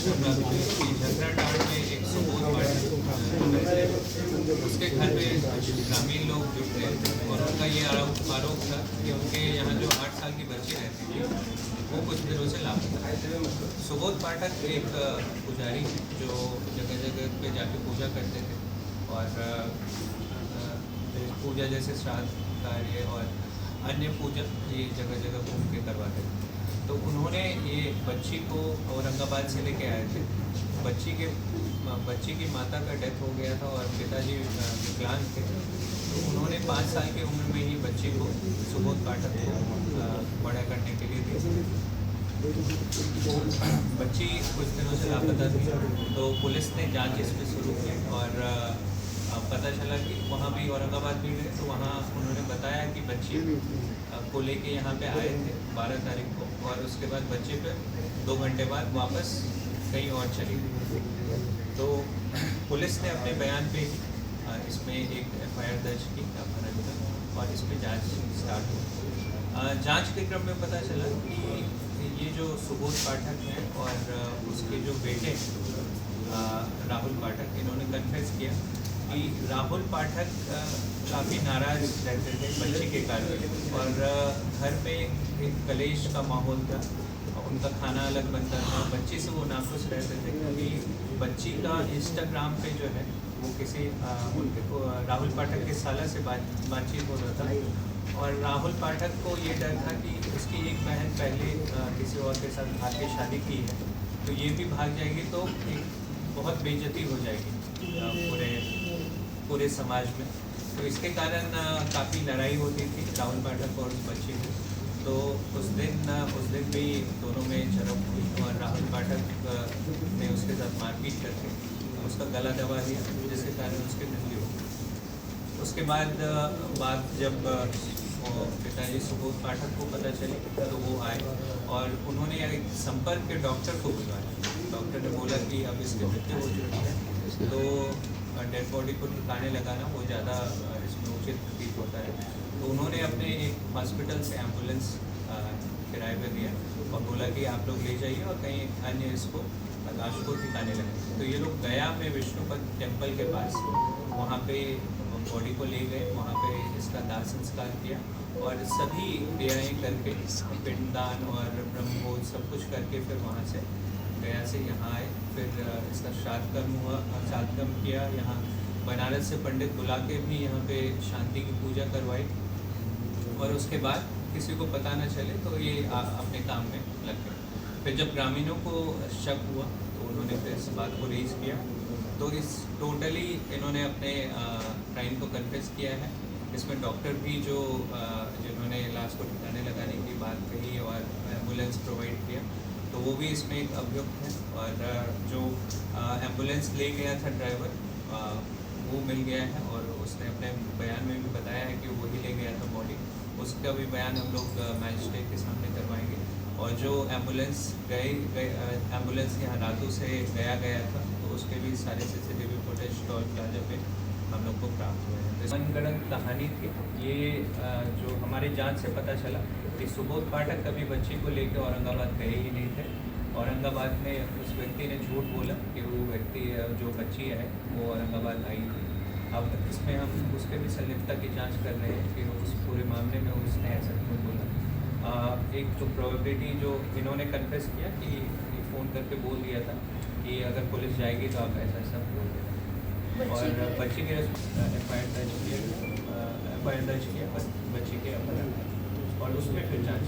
झगड़ा में एक सुबोध पाठक उसके घर पे ग्रामीण लोग जुट गए थे और उनका ये आरोप था कि उनके यहाँ जो 8 साल की बच्ची रहती थी वो कुछ दिनों से लापता है। सुबोध पाठक एक पुजारी जो जगह जगह पे जाके पूजा करते थे और पूजा जैसे श्राद्ध कार्य और अन्य पूजा ये जगह जगह घूम के करवाते थे। तो उन्होंने ये बच्ची को औरंगाबाद से लेके आए थे। बच्ची की माता का डेथ हो गया था और पिताजी विकलांग थे। तो उन्होंने 5 साल की उम्र में ही बच्ची को सुबोध पाठक को बड़ा करने के लिए दी। बच्ची कुछ दिनों से लापता थी तो पुलिस ने जांच इस पर शुरू की और पता चला कि वहाँ भी औरंगाबाद भी गए तो वहाँ उन्होंने बताया कि बच्ची को लेके यहाँ पे आए थे 12 तारीख को और उसके बाद बच्चे पे 2 घंटे बाद वापस कहीं और चली गई। तो पुलिस ने अपने बयान पे इसमें एक FIR दर्ज की अपहरण का और इसमें जांच स्टार्ट हुई। जांच के क्रम में पता चला कि ये जो सुबोध पाठक है और उसके जो बेटे राहुल पाठक, इन्होंने कन्फेस किया कि राहुल पाठक काफ़ी नाराज़ रहते थे बच्ची के कारण और घर में एक कलेश का माहौल था। उनका खाना अलग बनता था, बच्ची से वो नाखुश रहते थे क्योंकि बच्ची का इंस्टाग्राम पे जो है वो किसी उनके राहुल पाठक के साला से बातचीत हो रहा था और राहुल पाठक को ये डर था कि उसकी एक बहन पहले किसी और के साथ भाग के शादी की है तो ये भी भाग जाएगी तो एक बहुत बेइज्जती हो जाएगी पूरे समाज में। तो इसके कारण काफ़ी लड़ाई होती थी राहुल पाठक और उस बच्ची की। तो उस दिन भी दोनों में झड़प हुई और राहुल पाठक ने उसके साथ मारपीट करके उसका गला दबा दिया जिसके कारण उसकी मृत्यु हो गई। उसके बाद जब पिताजी सुबोध पाठक को पता चली तो वो आए और उन्होंने एक संपर्क के डॉक्टर को बुलवाया। डॉक्टर ने बोला कि अब इसकी मृत्यु हो चुकी है तो डेड बॉडी को ठिकाने लगाना वो ज़्यादा इसमें उचित प्रतीत होता है। तो उन्होंने अपने एक हॉस्पिटल से एम्बुलेंस किराए पर दिया और बोला कि आप लोग ले जाइए और कहीं अन्य इसको लाश को ठिकाने लगे। तो ये लोग गया में विष्णुपद टेम्पल के पास वहाँ पे बॉडी को ले गए, वहाँ पे इसका दाह संस्कार किया और सभी क्रियाएँ करके पिंडदान और ब्रह्मभोज सब कुछ करके फिर वहाँ से गया से यहाँ आए। फिर इसका श्राद्ध कर्म किया। यहाँ बनारस से पंडित बुला के भी यहाँ पे शांति की पूजा करवाई और उसके बाद किसी को पता न चले तो ये अपने काम में लग गए। फिर जब ग्रामीणों को शक हुआ तो उन्होंने फिर इस बात को रेज किया। तो इस टोटली इन्होंने अपने क्राइम को कन्फेस किया है। इसमें डॉक्टर भी जिन्होंने लाश को ठिकाने लगाने की बात कही और एम्बुलेंस प्रोवाइड किया तो वो भी इसमें एक अभियुक्त है और जो एम्बुलेंस ले गया था ड्राइवर वो मिल गया है और उसने अपने बयान में भी बताया है कि वही ले गया था बॉडी। उसका भी बयान हम लोग मैजिस्ट्रेट के सामने करवाएंगे। और जो एम्बुलेंस यहाँ रातू से गया था तो उसके भी सारे CCTV फुटेज टोल प्लाजा पे हम लोग को प्राप्त हुए हैं। मनगढ़ंत कहानी थी ये जो हमारी जांच से पता चला कि सुबोध पाठक कभी बच्ची को लेकर औरंगाबाद गए ही नहीं थे। औरंगाबाद में उस व्यक्ति ने झूठ बोला कि वो व्यक्ति जो बच्ची है वो औरंगाबाद आई थी। अब इसमें हम उसके भी संलिप्तता की जांच कर रहे हैं कि उस पूरे मामले में उसने ऐसा क्यों बोला। एक तो प्रोबेबिलिटी जो इन्होंने कन्फेस किया कि फ़ोन करके बोल दिया था कि अगर पुलिस जाएगी तो आप ऐसा बोल देना और बच्ची के FIR दर्ज किया बच्ची के अपहरण और उसमें फिर जाँच